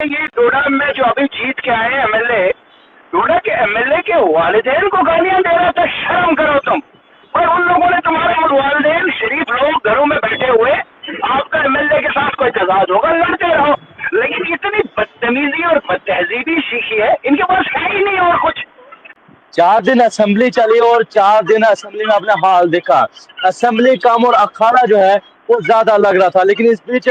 ये डोडा में जो अभी जीत के आए एमएलए, डोडा के एमएलए के वालिदैन को गालियां दे रहा था, शर्म करो तुम। और उन लोगों ने तुम्हारे वालिदैन शरीफ लोग घरों में बैठे हुए आपका एमएलए के साथ कोई तजाद होगा, लड़ते रहो। लेकिन इतनी बदतमीजी और बदतहजीबी सीखी है, इनके पास है ही नहीं और कुछ। 4 दिन असेंबली चली और 4 दिन असेंबली में आपने हाल देखा। असेंबली कम और अखाड़ा जो है वो ज्यादा लग रहा था, लेकिन इस बीच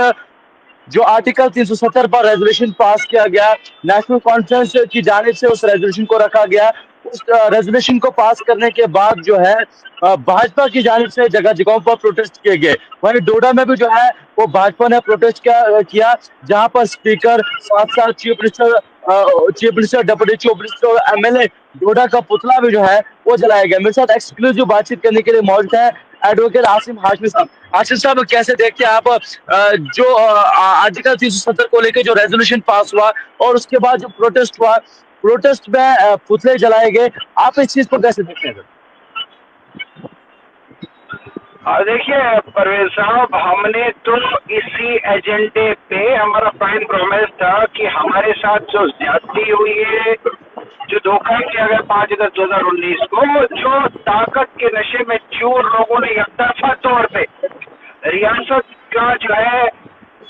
जो आर्टिकल 370 पर रेजोल्यूशन पास किया गया, नेशनल कॉन्फ्रेंस की जानिब से उस रेजोल्यूशन को रखा गया। उस रेजोल्यूशन को पास करने के बाद जो है भाजपा की जानिब से जगह जगहों पर प्रोटेस्ट किए गए। वहीं डोडा में भी जो है वो भाजपा ने प्रोटेस्ट किया, जहां पर स्पीकर साथ साथ chief minister, deputy chief minister और एमएलए डोडा का पुतला भी जो है वो जलाया गया। मेरे साथ एक्सक्लूसिव बातचीत करने के लिए मौजूद है एडवोकेट आसिम हाशमी साहब। आसिम साहब, कैसे देखते हैं आप जो आर्टिकल 370 को लेकर जो रेजोल्यूशन पास हुआ और उसके बाद जो प्रोटेस्ट हुआ, प्रोटेस्ट में पुतले जलाए गए, आप इस चीज को कैसे देखते हैं? देखिए परवेज साहब, हमने तो इसी एजेंडे पे हमारा प्राइम प्रॉमिस था कि हमारे साथ जो ज्यादती हुई है, जो धोखा किया गया 5 अगस्त 2019 को, जो ताकत के नशे में चूर लोगों ने एकतरफा तौर पे रियासत का जो है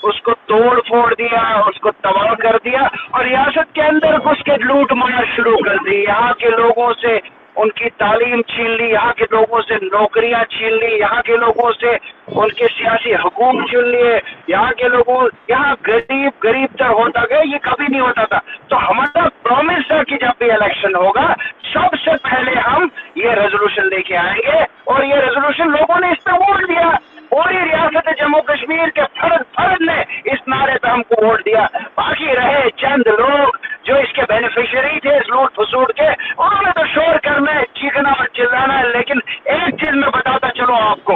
उसको तोड़ फोड़ दिया, उसको तबाह कर दिया और रियासत के अंदर घुस के लूट मार शुरू कर दी। यहाँ के लोगों से उनकी तालीम छीन ली, यहाँ के लोगों से नौकरियां छीन ली, यहाँ के लोगों से उनके सियासी हुकूक छीन लिए, यहाँ के लोगों, यहाँ गरीब गरीब तक होता गया, ये कभी नहीं होता था। तो हमारा प्रॉमिस था कि जब भी इलेक्शन होगा सबसे पहले हम ये रेजोल्यूशन लेके आएंगे और ये रेजोल्यूशन लोगों ने इस पर वोट दिया। पूरी रियासत जम्मू कश्मीर के फर्द ने इस नारे पे हमको वोट दिया। बाकी रहे चंद लोग जो इसके बेनिफिशियरी थे इस लूट फसूट के, उन्होंने तो शोर करना है, चीखना और चिल्लाना है। लेकिन एक चीज मैं बताता चलो आपको,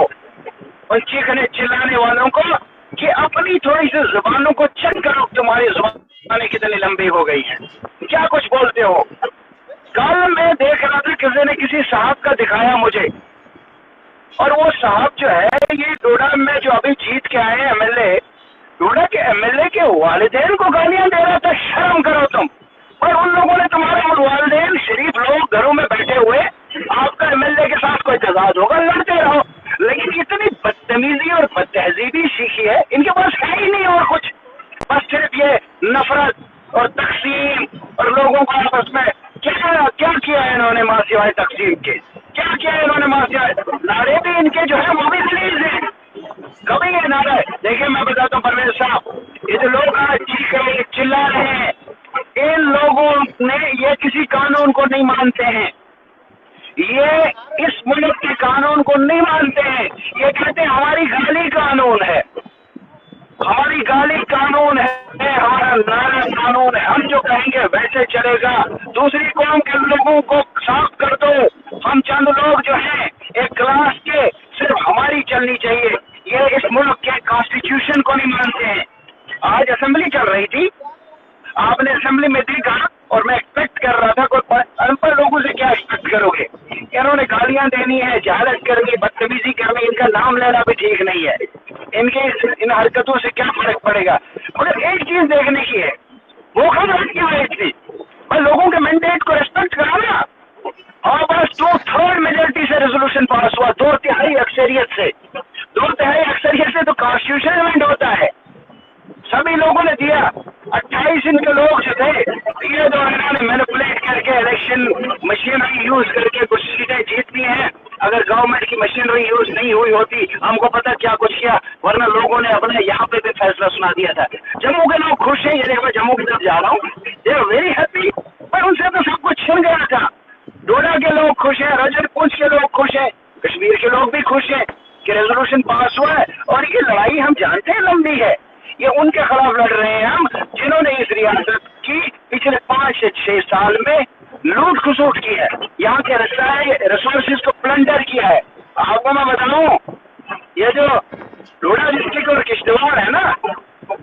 उन चीखने चिल्लाने वालों को, कि अपनी थोड़ी सी जुबानों को चेक करो, तुम्हारी जुबानें कितनी लंबी हो गई हैं, क्या कुछ बोलते हो। कल मैं देख रहा था, किसी ने किसी साहब का दिखाया मुझे, और वो साहब जो है ये डोडा में जो अभी जीत के आए एमएलए, डोडा के एमएलए के वालिदैन को गालियां दे रहा था, शर्म करो तुम। और उन लोगों ने तुम्हारे वालिदैन शरीफ लोग घरों में बैठे हुए आपका एमएलए के साथ कोई तजाद होगा, लड़ते रहो। लेकिन इतनी बदतमीजी और बदतहजीबी सीखी है, इनके पास है ही नहीं और कुछ। बस सिर्फ ये नफरत और तकसीम और लोगों को आपस में क्या किया है इन्होंने मां सिवाय तकसीम के, क्या किया है इन्होंने मां सिवाय। नारे भी इनके जो है वो भी रिलीज है, कभी ये नारे। देखिए मैं बताता हूँ परवेज साहब, ये जो लोग आज चीख रहे चिल्ला रहे हैं, इन लोगों ने ये किसी कानून को नहीं मानते हैं, ये इस मुल्क के कानून को नहीं मानते हैं। ये कहते हैं हमारी गाली कानून है, हमारी गाली कानून है, हमारा नारा कानून है, हम जो कहेंगे वैसे चलेगा। दूसरी कौम के लोगों को साफ कर दो, हम चंद लोग जो हैं एक क्लास के, सिर्फ हमारी चलनी चाहिए। ये इस मुल्क के कॉन्स्टिट्यूशन को नहीं मानते हैं। आज असेंबली चल रही थी, आपने असेंबली में देखा, और मैं एक्सपेक्ट कर रहा था, कोई अनपढ़ लोगों से क्या एक्सपेक्ट करोगे। इन्होंने गालियां देनी है, जहालत करनी, बदतमीजी करनी, इनका नाम लेना भी ठीक नहीं है। इनके इन हरकतों से क्या फर्क पड़ेगा। मगर एक चीज देखने की है, वो खबर क्यों है इतनी, भाई लोगों के मैंडेट को रिस्पेक्ट करो ना। और बस 2/3 मेजोरिटी से रेजोल्यूशन पास हुआ, 2/3 अक्सरियत से, 2/3 अक्सरियत से तो कॉन्स्टिट्यूशन अमेंड होता है। सभी लोगों ने दिया, 28 इनके लोग जो थे, ये तो इन्होंने मैनिपुलेट करके इलेक्शन मशीनरी यूज करके कुछ सीटें जीतनी है। अगर गवर्नमेंट की मशीनरी यूज नहीं हुई होती, हमको पता क्या कुछ किया, वरना लोगों ने अपने यहाँ पे भी फैसला सुना दिया था। जम्मू के लोग खुश हैं, ये देखो मैं जम्मू की तरफ जा रहा हूँ, दे आर वेरी हैप्पी। पर उनसे तो सब कुछ छिन गया था। डोडा के लोग खुश हैं, रजरपुंज के लोग खुश हैं, कश्मीर के लोग भी खुश हैं कि रेजोल्यूशन पास हुआ है। और ये लड़ाई हम जानते हैं लंबी है, ये उनके खिलाफ लड़ रहे हैं हम, जिन्होंने इस रियासत की पिछले 5 से 6 साल में लूट खसूट की है, यहाँ के रिसोर्सेज को प्लंडर किया है। आपको मैं बताऊं, ये जो डोडा डिस्ट्रिक्ट और किश्तवाड़ है ना,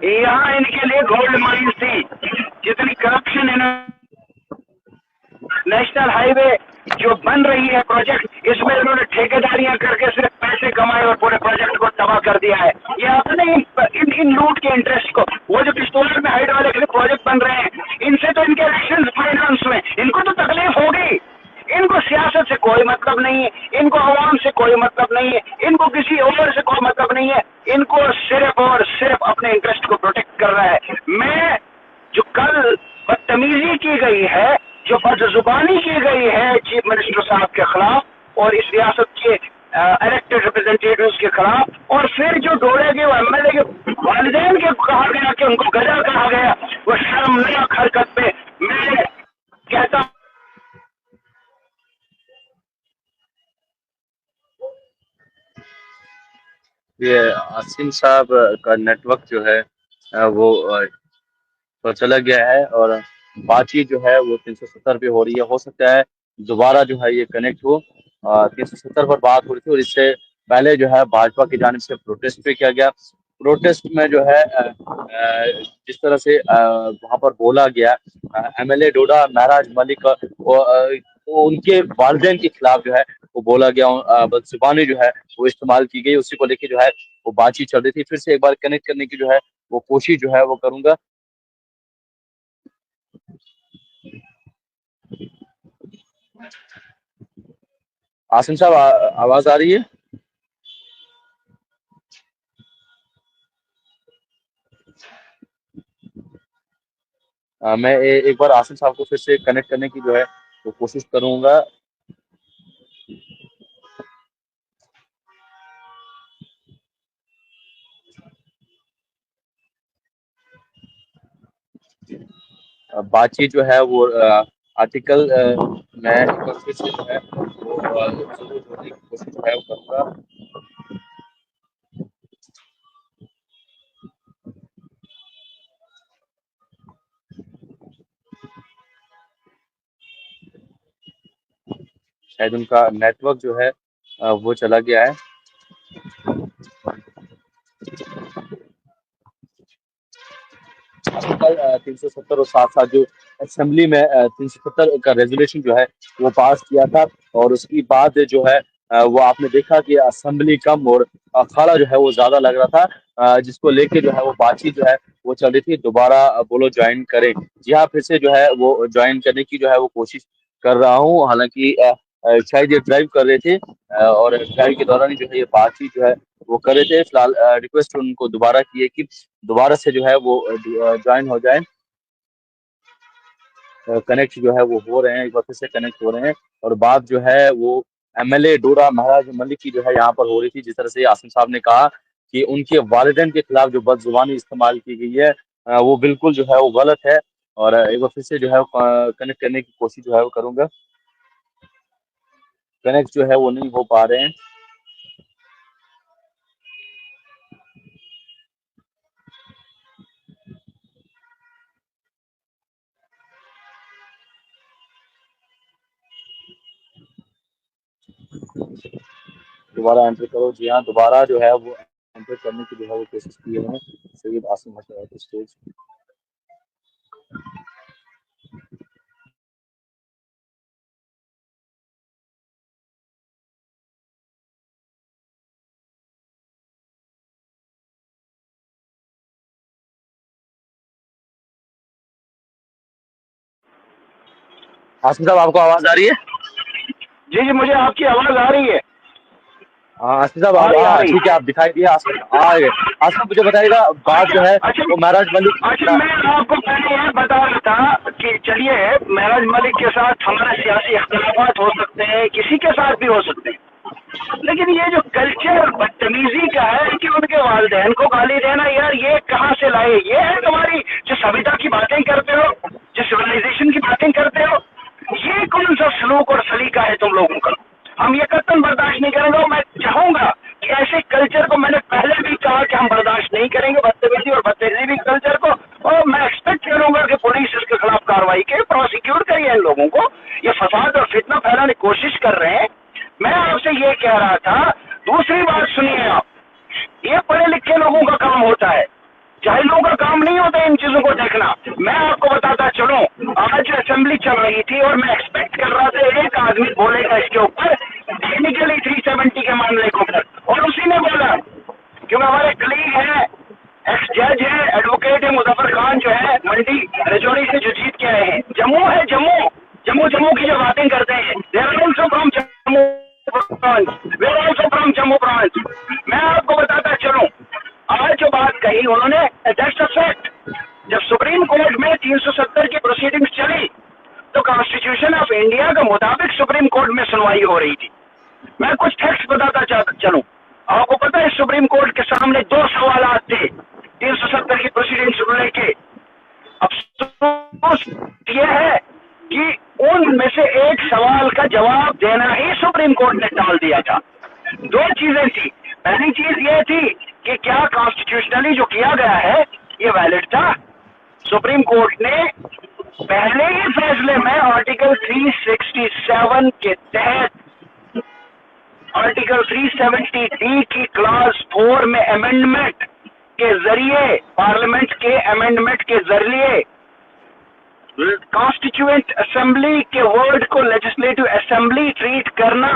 यहाँ इनके लिए गोल्ड माइंस थी। जितनी करप्शन इन्होंने, नेशनल हाईवे जो बन रही है प्रोजेक्ट, इसमें इन्होंने ठेकेदारियां करके सिर्फ पैसे कमाए और पूरे प्रोजेक्ट को तबाह जमा कर दिया है। ये आपने इन लूट के इंटरेस्ट को, वो जो पिस्तौल में हाइड्रोइलेक्ट्रिक प्रोजेक्ट बन रहे हैं, इनसे तो इनके इलेक्शन फाइनेंस में इनको तो तकलीफ होगी। इनको सियासत से कोई मतलब नहीं है, इनको अवाम से कोई मतलब नहीं है, इनको किसी और से कोई मतलब नहीं है, इनको सिर्फ और सिर्फ अपने इंटरेस्ट को प्रोटेक्ट कर रहा है। मैं जो कल बदतमीजी की गई है, जो बदजुबानी की गई है चीफ मिनिस्टर साहब के खिलाफ और इस रियासत के इलेक्टेड रिप्रेजेंटेटिव्स के खिलाफ, और फिर जो डोरे के एमएलए के वालिदैन के कहा गया कि उनको गधा कहा गया, वो शर्मनाक हरकत पे मैं कहता ये आसिम साहब का नेटवर्क जो है वो तो चला गया है, और बातचीत जो है वो 370 पे हो रही है। हो सकता है दोबारा जो है ये कनेक्ट हो। 370 पर बात हो रही थी, और इससे पहले जो है भाजपा की जानिब से प्रोटेस्ट पे किया गया। प्रोटेस्ट में जो है जिस तरह से वहां पर बोला गया, एमएलए डोडा महराज मलिक वो उनके वालिदैन के खिलाफ जो है वो बोला गया, बदजुबानी जो है वो इस्तेमाल की गई, उसी को लेकर जो है वो बातचीत चल रही थी। फिर से एक बार कनेक्ट करने की जो है वो कोशिश जो है वो करूंगा। आसिम साहब आवाज आ रही है? मैं एक बार आसिम साहब को फिर से कनेक्ट करने की जो है वो कोशिश करूंगा। बातचीत जो है वो आर्टिकल मैं एक बार फिर से जो है वो जरूर जोड़ने की कोशिश जो है वो करूंगा। शायद उनका नेटवर्क जो है वो चला गया है। आर्टिकल 370 और साथ साथ जो असेंबली में 370 का रेजोल्यूशन जो है वो पास किया था, और उसकी बाद जो है वो आपने देखा कि असेंबली कम और अखाड़ा जो है वो ज्यादा लग रहा था, जिसको लेके जो है वो बातचीत जो है वो चल रही थी, दोबारा बोलो ज्वाइन करें। जी हाँ, फिर से जो है वो ज्वाइन करने की जो है वो कोशिश कर रहा हूँ। हालांकि शायद ये ड्राइव कर रहे थे, और ड्राइव के दौरान ही जो है ये बातचीत जो है वो कर रहे थे। फिलहाल रिक्वेस्ट उनको दोबारा की है कि दोबारा से जो है वो ज्वाइन हो जाए। कनेक्ट जो है वो हो रहे हैं, एक बार फिर से कनेक्ट हो रहे हैं, और बात जो है वो एमएलए डोडा महाराज मलिक की जो है यहाँ पर हो रही थी। जिस तरह से आसिम साहब ने कहा कि उनके वालिदैन के खिलाफ जो बदजुबानी इस्तेमाल की गई है वो बिल्कुल जो है वो गलत है, और एक बार फिर से जो है कनेक्ट करने की कोशिश जो है वो करूंगा। कनेक्ट जो है वो नहीं हो पा रहे हैं। दोबारा एंटर करो। जी हाँ, दोबारा जो है वो एंटर करने की जो है वो कोशिश की है सैयद आसिम मशहूर स्टेज। आसिम साहब, आपको आवाज आ रही है? जी जी, मुझे आपकी आवाज आ रही है। हाँ आसिम साहब, आप ठीक है, आप दिखाई दिए आसिम आ गए। आसिम, मुझे बताइएगा बात जो है वो महराज मलिक। अच्छा, मैं आपको पहले ये बता रहा था कि चलिए महराज मलिक के साथ हमारे सियासी इख्तिलाफात हो सकते हैं, किसी के साथ भी हो सकते हैं, लेकिन ये जो कल्चर बदतमीजी का है कि उनके वालिदैन को गाली देना, यार ये कहाँ से लाए? ये है तुम्हारी जो सभ्यता की बातें करते हो, जो सिविलाइजेशन की बातें करते हो, ये कौन सा सलूक और सलीका है तुम लोगों का? हम ये कतन बर्दाश्त नहीं करेंगे। मैं चाहूंगा कि ऐसे कल्चर को, मैंने पहले भी कहा कि हम बर्दाश्त नहीं करेंगे बदतमीजी और बदतमीजी कल्चर को, और मैं एक्सपेक्ट करूंगा कि पुलिस इसके खिलाफ कार्रवाई करे, प्रोसिक्यूट करिए इन लोगों को। ये फसाद और फितना फैलाने की कोशिश कर रहे हैं। मैं आपसे ये कह रहा था। दूसरी बात सुनिए आप, ये पढ़े लिखे लोगों का काम होता है, जाहिलों का काम नहीं होता इन चीजों को देखना। मैं आपको बताता चलूं, आज असेंबली चल रही थी और मैं एक्सपेक्ट कर रहा था एक आदमी बोलेगा इसके ऊपर, टेक्निकली 370 के मामले को ऊपर, और उसी ने बोला सेनेट में 370 की प्रोसीडिंग्स चली तो कॉन्स्टिट्यूशन ऑफ इंडिया के मुताबिक सुप्रीम कोर्ट में सुनवाई हो रही थी। मैं कुछ फैक्ट्स बताता चलूं। आपको पता है सुप्रीम कोर्ट के सामने 2 सवाल थे 370 की प्रोसीडिंग्स को लेके। अफसोस यह है कि उनमें से एक सवाल का जवाब देना ही सुप्रीम कोर्ट ने टाल दिया था। 2 चीजें थी। पहली चीज यह थी कि क्या कॉन्स्टिट्यूशनली जो किया गया है ये वैलिड था। सुप्रीम कोर्ट ने पहले ही फैसले में आर्टिकल 367 के तहत आर्टिकल 370D की क्लॉज 4 में अमेंडमेंट के जरिए, पार्लियामेंट के अमेंडमेंट के जरिए कॉन्स्टिट्यूएंट असेंबली के वर्ड को लेजिस्लेटिव असेंबली ट्रीट करना,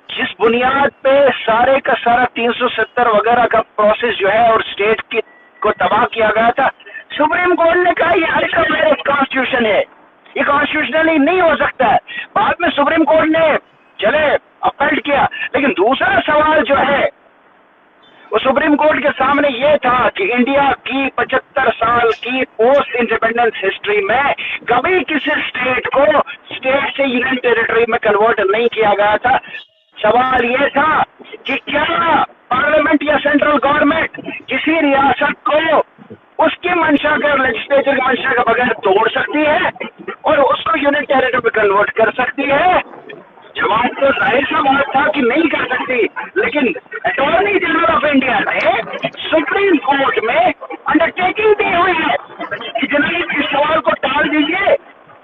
जिस बुनियाद पे सारे का सारा 370 वगैरह का प्रोसेस जो है और स्टेट की को तबाह किया गया था, सुप्रीम कोर्ट ने कहा ये अनकॉन्स्टिट्यूशनल कॉन्स्टिट्यूशन है, ये कॉन्स्टिट्यूशनली नहीं हो सकता है। बाद में सुप्रीम कोर्ट ने चले अपील किया, लेकिन दूसरा सवाल जो है वो सुप्रीम कोर्ट के सामने ये था कि इंडिया की 75 साल की पोस्ट इंडिपेंडेंस हिस्ट्री में कभी किसी स्टेट को स्टेट से यूनियन टेरिटरी में कन्वर्ट नहीं किया गया था। सवाल ये था कि क्या पार्लियामेंट या सेंट्रल गवर्नमेंट किसी रियासत को उसकी मंशा का, लेजिस्लेचर की मंशा के बगैर तोड़ सकती है और उसको यूनियन टेरिटरी में कन्वर्ट कर सकती है? जवाब तो जाहिर सा बात था कि नहीं कर सकती, लेकिन अटॉर्नी जनरल ऑफ इंडिया ने सुप्रीम कोर्ट में अंडरटेकिंग दी हुई है कि जनाब इस सवाल को टाल दीजिए,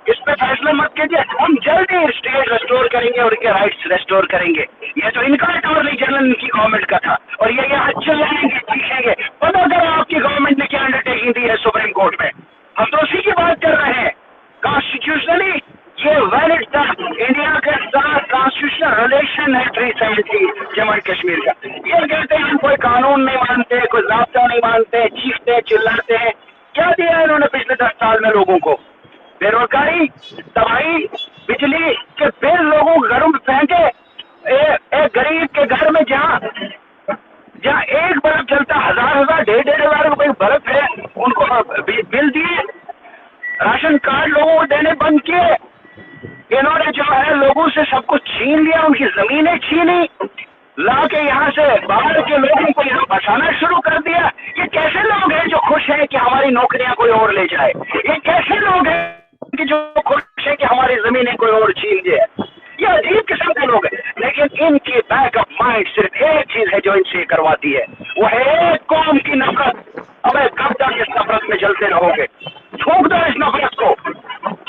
इस पे फैसला मत कीजिए, हम जल्द ही स्टेट रेस्टोर करेंगे और इनके राइट्स रेस्टोर करेंगे। ये तो इनका अटॉर्नी जनरल इनकी गवर्नमेंट का था और ये यहाँ चलाएंगे, सीखेंगे। पता करो आपकी गवर्नमेंट ने क्या अंडरटेकिंग दी है सुप्रीम कोर्ट में। हम तो उसी की बात कर रहे हैं। कॉन्स्टिट्यूशनली ये वैलिड था। इंडिया के साथ कॉन्स्टिट्यूशनल रिलेशन है 370 जम्मू एंड कश्मीर का। ये कहते हैं हम कोई कानून नहीं मानते, कोई ज़ाब्ता नहीं मानते, चीखते हैं, चिल्लाते हैं। क्या दिया है इन्होंने पिछले 10 साल में लोगों को? बेरोजगारी, दवाई, बिजली के बिल लोगों को घरों में फेंके। एक गरीब के घर में जहाँ एक बल्ब चलता 1000 1,500 रुपए बल्ब है, उनको बिल दिए। राशन कार्ड लोगों को देने बंद किए। इन्होंने जो है लोगों से सब कुछ छीन लिया, उनकी जमीनें छीनी, ला के यहाँ से बाहर के लोगों को यहाँ बसाना शुरू कर दिया। ये कैसे लोग हैं जो खुश हैं कि हमारी नौकरियां कोई और ले जाए? ये कैसे लोग हैं कि जो खुश हैं कि हमारी जमीनें कोई और छीन जाए? ये अजीब किस्म के लोग हैं। लेकिन इनकी बैक ऑफ माइंड सिर्फ एक चीज है जो इनसे करवाती है, वो है एक कौम की नफरत। अब कब तक इस नफरत में चलते रहोगे? थूक दो इस नफरत को।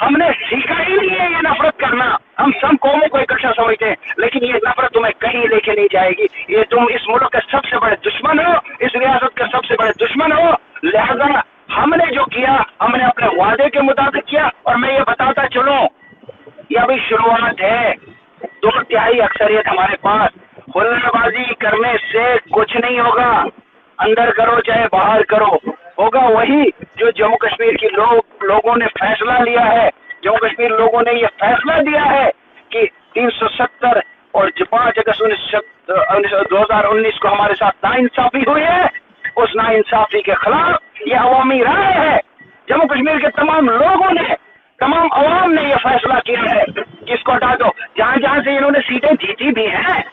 हमने सीखा ही नहीं है ये नफरत करना। हम सब कौमों को इकट्ठा समझते हैं, लेकिन ये नफरत तुम्हें कहीं लेके नहीं जाएगी। ये तुम इस मुल्क के सबसे बड़े दुश्मन हो, इस रियासत के सबसे बड़े दुश्मन हो। लिहाजा हमने जो किया, हमने अपने वादे के मुताबिक किया। और मैं ये बताता चलूं, ये अभी शुरुआत है। 2/3 अक्सरियत हमारे पास। हुल्लड़बाजी करने से कुछ नहीं होगा। अंदर करो चाहे बाहर करो, होगा वही जो जम्मू कश्मीर के लोगों ने फैसला लिया है। जम्मू कश्मीर लोगों ने ये फैसला दिया है कि 370 और 5 अगस्त 2019 को हमारे साथ नाइंसाफी हुई है। उस नाइंसाफी के खिलाफ ये अवामी राय है। जम्मू कश्मीर के तमाम लोगों ने, तमाम अवाम ने यह फैसला किया है कि इसको हटा दो। जहां जहां से इन्होंने सीटें जीती भी हैं,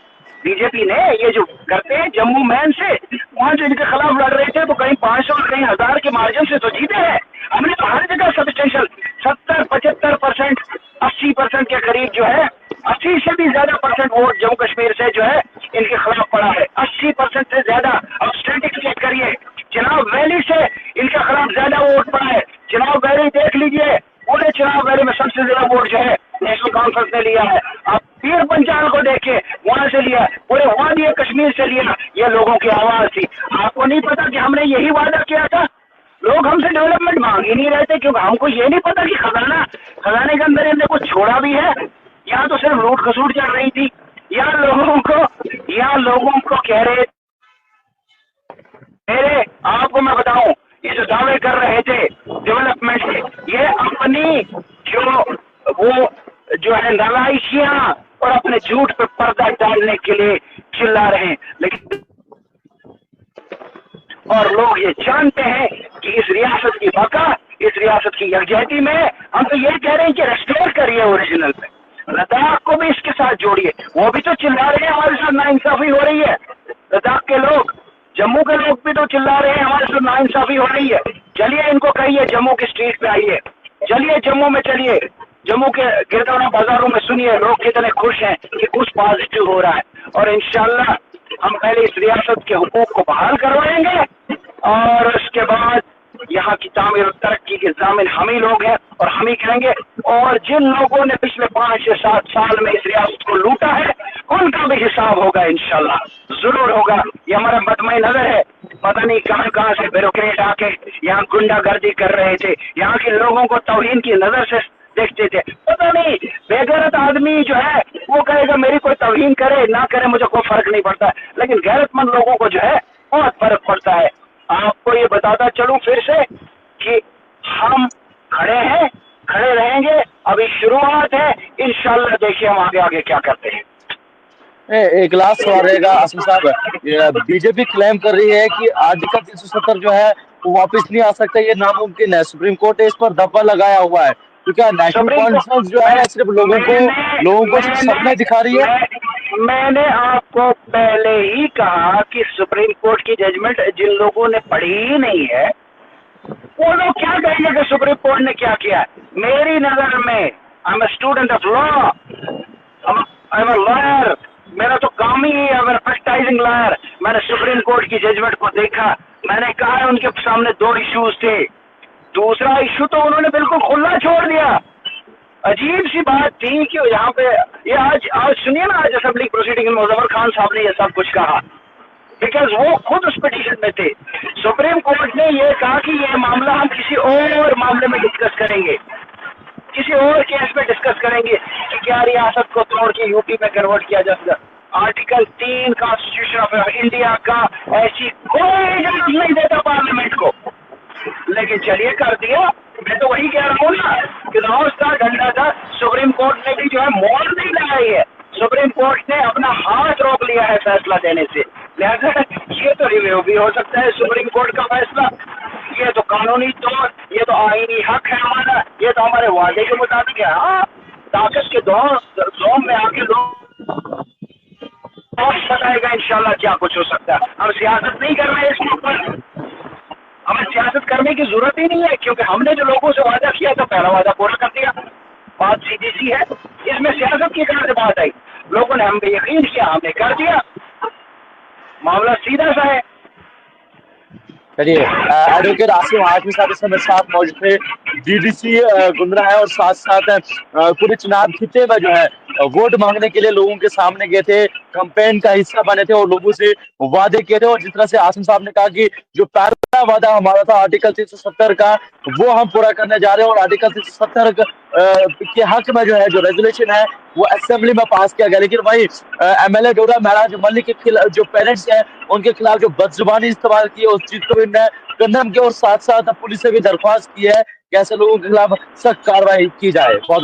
बीजेपी ने, ये जो करते हैं जम्मू मैन से, वहां जो इनके खिलाफ लड़ रहे थे तो कहीं 500 और कहीं 1000 के मार्जिन से तो जीते हैं। हमने तो हर जगह सब्सटेंशियल 70-75%, 80% के करीब जो है, 80 से भी ज्यादा परसेंट वोट जम्मू कश्मीर से जो है इनके खिलाफ पड़ा है। 80% से ज्यादा। अब स्टैटिस्टिक्स करिए, चुनाव वैली से इनके खिलाफ ज्यादा वोट पड़ा है। चुनाव वैली देख लीजिए, पूरे चुनाव वैली में सबसे ज्यादा वोट जो है नेशनल कॉन्फ्रेंस ने लिया है। आप पीर पंचाल को देखिए, वहां से लिया, पूरे वादी कश्मीर से लिया। ये लोगों की आवाज थी। आपको नहीं पता कि हमने यही वादा किया था? लोग हमसे डेवलपमेंट मांग ही नहीं रहे थे, क्योंकि हमको ये नहीं पता कि खजाने के अंदर इनने कुछ छोड़ा भी है। यहाँ तो सिर्फ लूट खसूट चल रही थी। यहाँ लोगों को कह रहे, आपको मैं बताऊं, ये जो दावे कर रहे थे डेवलपमेंट के, ये अपनी जो है नालायकियां और अपने झूठ पे पर्दा डालने के लिए चिल्ला रहे हैं। लेकिन और लोग ये जानते हैं कि इस रियासत की बका, इस रियासत की यकजहती में। हम तो ये कह रहे हैं कि रेस्टोर करिए ओरिजिनल पे, लद्दाख को भी इसके साथ जोड़िए। वो भी तो चिल्ला रहे हैं हमारे साथ नाइंसाफी हो रही है, लद्दाख के लोग, जम्मू के लोग भी तो चिल्ला रहे हैं हमारे साथ नाइंसाफी हो रही है। चलिए इनको कहिए जम्मू की स्ट्रीट पे आइए, चलिए जम्मू में चलिए, जम्मू के गिरदावरी बाजारों में सुनिए लोग कितने खुश हैं कि कुछ पॉजिटिव हो रहा है। और इंशाल्लाह हम पहले इस रियासत के हुकूक को बहाल करवाएंगे और उसके बाद यहाँ की तामीर और तरक्की के जामिन हम ही लोग हैं और हम ही करेंगे। और जिन लोगों ने पिछले 5 से 7 साल में इस रियासत को लूटा है उनका भी हिसाब होगा इंशाल्लाह, जरूर होगा। ये हमारा मतमई नजर है, पता नहीं कहां कहां से ब्यूरोक्रेट आके यहाँ गुंडागर्दी कर रहे थे, यहाँ के लोगों को तौहीन की नजर से देखते थे। पता नहीं बेगैरत आदमी जो है वो कहेगा मेरी कोई तौहीन करे ना करे मुझे कोई फर्क नहीं पड़ता, लेकिन गैरतमंद लोगों को जो है बहुत फर्क पड़ता है। आपको ये बताता चलूं फिर से कि हम खड़े हैं, खड़े रहेंगे, अभी शुरुआत है, इंशाल्लाह देखिए हम आगे आगे क्या करते हैं। एक लास्ट सवाल रहेगा आसिम साहब, बीजेपी क्लेम कर रही है कि आर्टिकल 370 जो है वो वापस नहीं आ सकता, ये नामुमकिन है। सुप्रीम कोर्ट ने इस पर दफा लगाया हुआ है, क्योंकि नेशनल कॉन्फ्रेंस जो है सिर्फ लोगों को सपने दिखा रही है। मैंने आपको पहले ही कहा कि सुप्रीम कोर्ट की जजमेंट जिन लोगों ने पढ़ी ही नहीं है वो लोग क्या कहेंगे कि सुप्रीम कोर्ट ने क्या किया। मेरी नजर में I am a student of law, I am a lawyer, मेरा तो काम ही है एडवर्टाइजिंग लॉयर। मैंने सुप्रीम कोर्ट की जजमेंट को देखा, मैंने कहा है उनके सामने 2 इश्यूज थे, दूसरा इश्यू तो उन्होंने बिल्कुल खुला छोड़ दिया। अजीब सी बात थी कि यहाँ पे ये आज सुनिए ना, आज असेंबली प्रोसीडिंग में मुजफ्फर खान साहब ने ये सब कुछ कहा, बिकॉज वो खुद उस पिटीशन में थे। सुप्रीम कोर्ट ने ये कहा कि ये मामला हम किसी और मामले में डिस्कस करेंगे, किसी और केस में डिस्कस करेंगे कि क्या रियासत को तोड़ के यूपी में कन्वर्ट किया जा सकता। आर्टिकल 3 कॉन्स्टिट्यूशन ऑफ इंडिया का ऐसी कोई इजाजत नहीं देता पार्लियामेंट को, लेकिन चलिए कर दिया। मैं तो वही कह रहा हूँ ना कि रोज था डंडा था, सुप्रीम कोर्ट ने भी जो है मोल नहीं लगाई है, सुप्रीम कोर्ट ने अपना हाथ रोक लिया है फैसला देने से। लिहाजा ये तो रिव्यू भी हो सकता है सुप्रीम कोर्ट का फैसला, ये तो कानूनी तौर, ये तो आईनी हक है हमारा, ये तो हमारे वादे के मुताबिक है। हाँ, ताकत के जोन में आके लोग बताएगा इंशाल्लाह क्या कुछ हो सकता है। हम सियासत नहीं कर रहे हैं इसके ऊपर, हमें सियासत करने की जरूरत ही नहीं है, क्योंकि हमने जो लोगों से वादा किया था पहला वादा पूरा कर दिया। बात सीधी सी है, इसमें सियासत की कहां से बात आई, लोगों ने हम पे यकीन किया, हमने कर दिया, मामला सीधा सा है। चलिए, एडवोकेट आसिम हाशमी साहब इस समय साथ मौजूद थे, डीडीसी गुंद्रा है और साथ साथ पूरे चुनाव खिते में जो है वोट मांगने के लिए लोगों के सामने गए थे, कैंपेन का हिस्सा बने थे और लोगों से वादे किए थे। और जिस तरह से आसिम साहब ने कहा कि जो पहला वादा हमारा था आर्टिकल 370 का वो हम पूरा करने जा रहे हैं, और आर्टिकल 370 के हक में जो है जो रेजोल्यूशन है वो असेंबली में पास किया गया। लेकिन वही एमएलए डोरा महराज मलिक के खिलाफ जो पेरेंट्स हैं उनके खिलाफ जो बदजुबानी इस्तेमाल की है उस चीज को भी कंडेम किया, और साथ साथ पुलिस से भी दरख्वास्त की है कि ऐसे लोगों के खिलाफ सख्त कार्रवाई की जाए। बहुत